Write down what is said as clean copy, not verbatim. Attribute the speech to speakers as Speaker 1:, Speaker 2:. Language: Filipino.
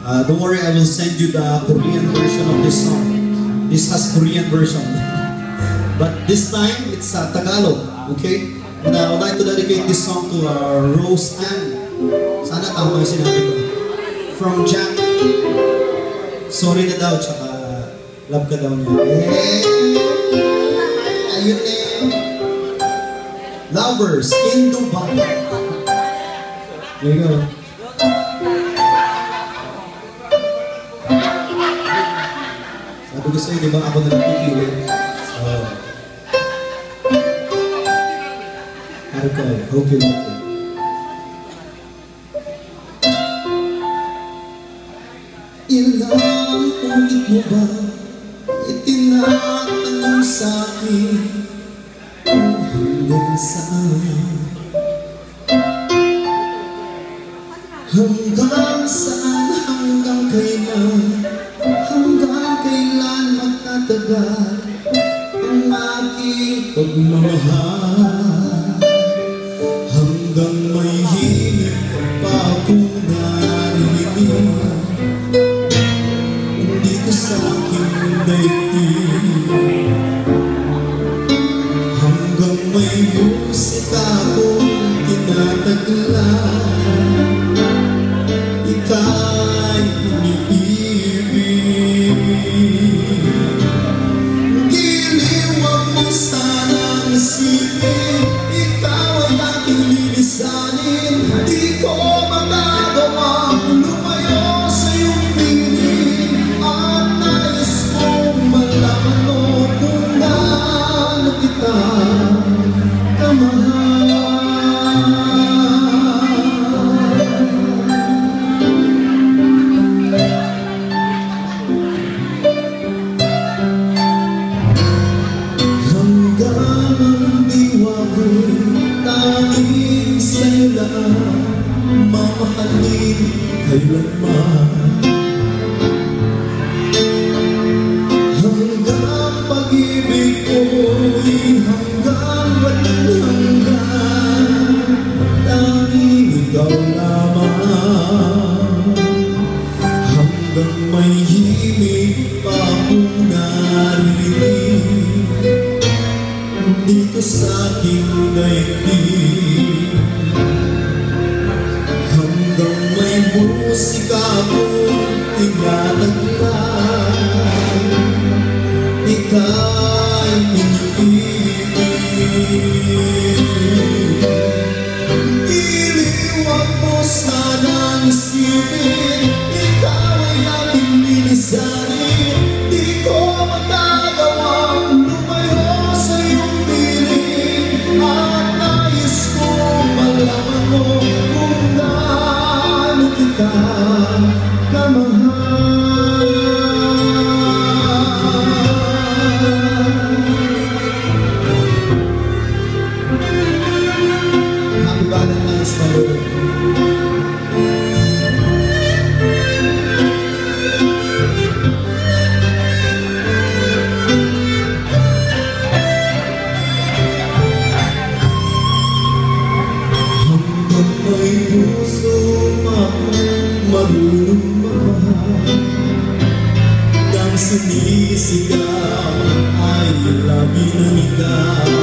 Speaker 1: Don't worry, I will send you the Korean version of this song. This has Korean version. But this time, it's Tagalog, okay? And I would like to dedicate this song to Rose Ann. Sana tama yung sinabi ko. From Jack. Sorry na daw, tsaka love ka daw niya. Ayun eh. Lovers in Dubai. There you go. Sabi ko sa'yo, di ba ako na nagpipili? So, okay, hope you like it. Ilang ulit mo ba itinatanong sa'kin kung hanggang saan? Hanggang saan, hanggang kailan? Hanggang kailan magtatagal ang aking pagmamahal? Hanggang may himig pa akong narinig dito sa aking daigdig. Hanggang may musika akong tinataglan, ika'y iniibig. Giliwag mo sanang isipin, ikaw ay aking lilisanin. Di ko magagawang lumayo sa iyong piling, at nais kong malaman mo kung gaano kita kamahal. Tanging sa'yo lang mamahalin kailanman. Hanggang pag-ibig ko'y hanggang walang hanggan, tanging ikaw lamang. Hanggang may himig pa akong naririnig dito sa aking daigdig. Hanggang may musika akong tinataglan, ika'y iniibig. Iliwag mo sanang isipin, ikaw ay aking lilisanin. Di ko magagawang lumayo sa iyong piling, at nais kong malaman mo kung gaano kita kamahal. Happy Valentine's Day. May puso akong marunong mamahal, nang sinisigaw ay lagi ng ikaw.